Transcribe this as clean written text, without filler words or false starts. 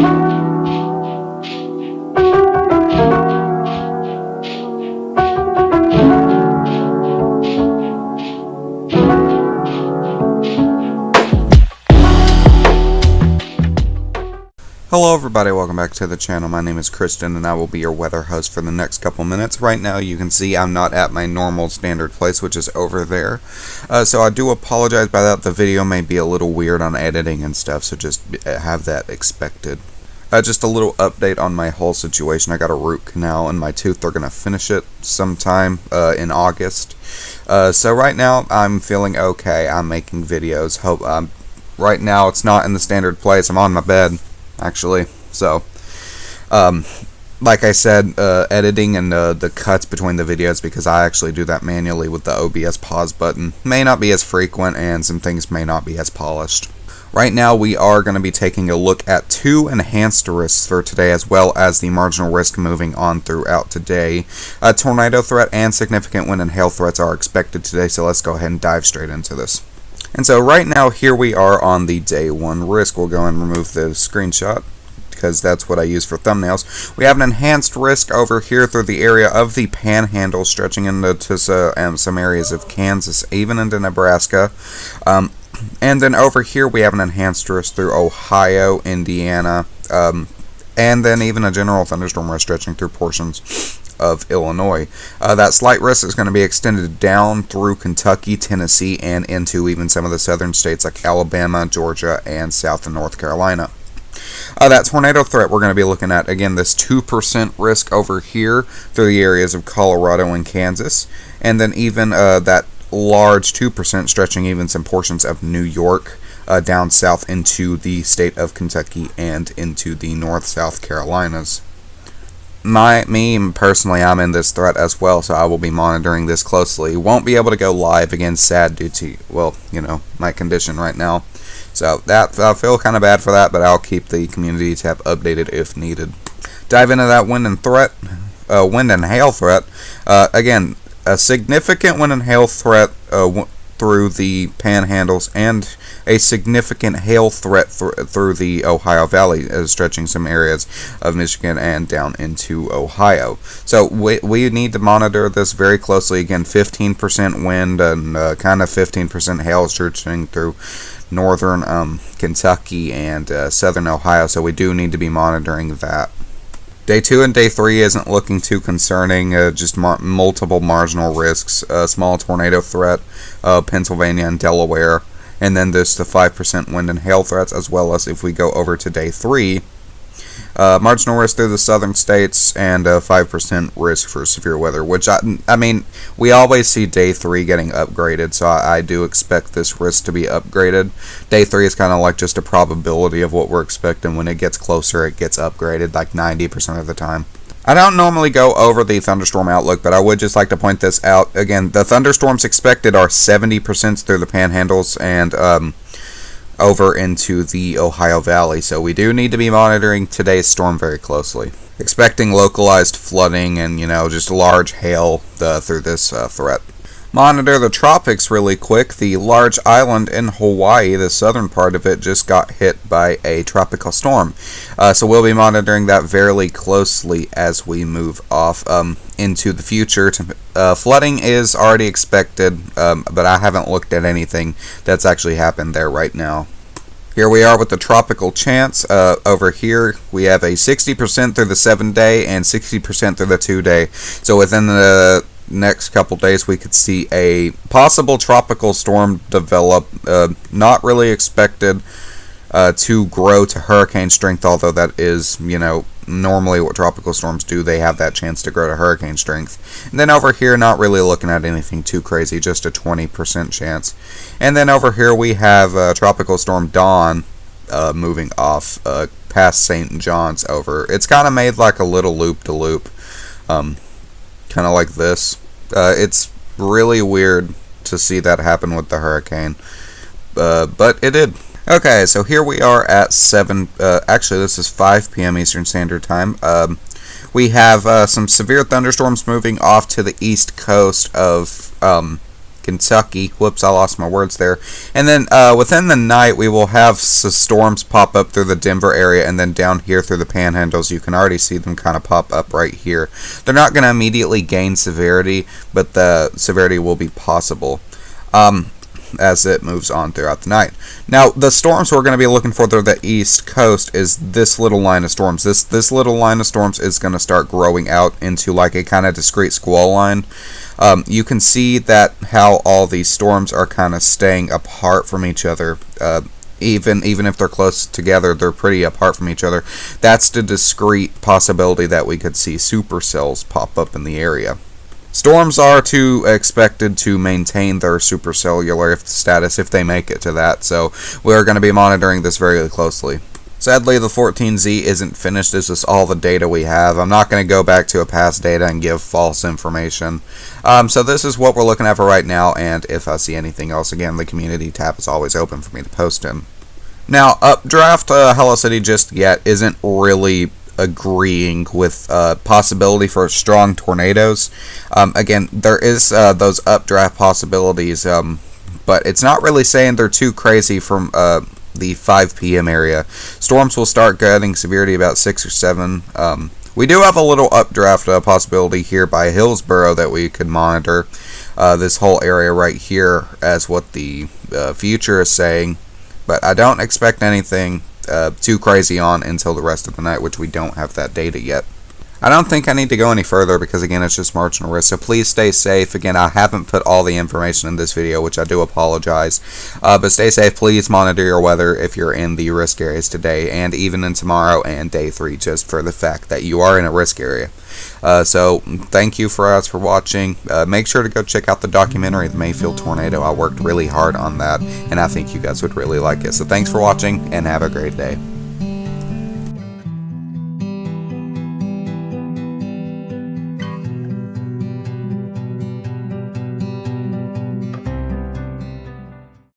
Hello everybody, welcome back to the channel. My name is Kristen and I will be your weather host for the next couple minutes. Right now you can see I'm not at my normal standard place, which is over there. So I do apologize by that. The video may be a little weird on editing and stuff, so just have that expected. Just a little update on my whole situation. I got a root canal in my tooth. They're going to finish it sometime in August. So right now I'm feeling okay. I'm making videos. Right now it's not in the standard place. I'm on my bed, actually. So, like I said, editing and the cuts between the videos, because I actually do that manually with the OBS pause button, may not be as frequent and some things may not be as polished. Right now we are going to be taking a look at two enhanced risks for today, as well as the marginal risk moving on throughout today. A tornado threat and significant wind and hail threats are expected today, so let's go ahead and dive straight into this. And so right now, here we are on the day one risk. We'll go and remove the screenshot, because that's what I use for thumbnails. We have an enhanced risk over here through the area of the Panhandle, stretching into some areas of Kansas, even into Nebraska. And then over here we have an enhanced risk through Ohio, Indiana, and then even a general thunderstorm risk stretching through portions of Illinois. That slight risk is going to be extended down through Kentucky, Tennessee, and into even some of the southern states like Alabama, Georgia, and South and North Carolina. That tornado threat we're going to be looking at, again, this 2% risk over here through the areas of Colorado and Kansas, and then even that large 2% stretching even some portions of New York down south into the state of Kentucky and into the North South Carolinas. Me personally, I'm in this threat as well, so I will be monitoring this closely. Won't be able to go live again, sad due to, well, you know, my condition right now. So that I feel kind of bad for that, but I'll keep the community tab updated if needed. Dive into that wind and hail threat. Again, a significant wind and hail threat through the panhandles, and a significant hail threat through the Ohio Valley, stretching some areas of Michigan and down into Ohio. So we need to monitor this very closely. Again, 15% wind and kind of 15% hail stretching through northern Kentucky and southern Ohio, so we do need to be monitoring that. Day 2 and Day 3 isn't looking too concerning, just multiple marginal risks, small tornado threat, Pennsylvania and Delaware, and then there's the 5% wind and hail threats, as well as if we go over to Day 3, marginal risk through the southern states, and 5% risk for severe weather, which, I mean, we always see Day 3 getting upgraded, so I do expect this risk to be upgraded. Day 3 is kind of like just a probability of what we're expecting. When it gets closer, it gets upgraded like 90% of the time. I don't normally go over the thunderstorm outlook, but I would just like to point this out. Again, the thunderstorms expected are 70% through the panhandles and over into the Ohio Valley, so we do need to be monitoring today's storm very closely. Expecting localized flooding and, you know, just large hail through this threat. Monitor the tropics really quick. The large island in Hawaii, the southern part of it, just got hit by a tropical storm. So we'll be monitoring that very closely as we move off into the future. Flooding is already expected, but I haven't looked at anything that's actually happened there right now. Here we are with the tropical chance. Over here we have a 60% through the 7-day and 60% through the 2-day. So within the next couple days we could see a possible tropical storm develop. Not really expected to grow to hurricane strength, although that is, you know, normally what tropical storms do. They have that chance to grow to hurricane strength. And then over here, not really looking at anything too crazy, just a 20% chance. And then over here we have tropical storm Dawn moving off past St. John's over. It's kind of made like a little loop-to-loop, kind of like this. It's really weird to see that happen with the hurricane, but it did. Okay, so here we are at actually this is 5 p.m. Eastern Standard Time. We have some severe thunderstorms moving off to the east coast of Kentucky. Whoops, I lost my words there. And then within the night, we will have storms pop up through the Denver area, and then down here through the panhandles, you can already see them kind of pop up right here. They're not going to immediately gain severity, but the severity will be possible as it moves on throughout the night. Now, the storms we're going to be looking for through the east coast is this little line of storms. This little line of storms is going to start growing out into like a kind of discrete squall line. You can see that how all these storms are kind of staying apart from each other. Even if they're close together, they're pretty apart from each other. That's the discrete possibility that we could see supercells pop up in the area. Storms are expected to maintain their supercellular status if they make it to that, so we're going to be monitoring this very closely. Sadly, the 14Z isn't finished. This is all the data we have. I'm not going to go back to a past data and give false information. So this is what we're looking at for right now, and if I see anything else, again, the community tab is always open for me to post in. Now, Updraft Hello City just yet isn't really agreeing with possibility for strong tornadoes. Again, there is those updraft possibilities, but it's not really saying they're too crazy from the 5 p.m. area. Storms will start getting severity about 6 or 7. We do have a little updraft possibility here by Hillsboro that we could monitor. This whole area right here as what the future is saying, but I don't expect anything too crazy on until the rest of the night, which we don't have that data yet. I don't think I need to go any further because, again, it's just marginal risk, so please stay safe. Again, I haven't put all the information in this video, which I do apologize, but stay safe. Please monitor your weather if you're in the risk areas today and even in tomorrow and day 3, just for the fact that you are in a risk area. So thank you for watching. Make sure to go check out the documentary, The Mayfield Tornado. I worked really hard on that, and I think you guys would really like it. So thanks for watching, and have a great day.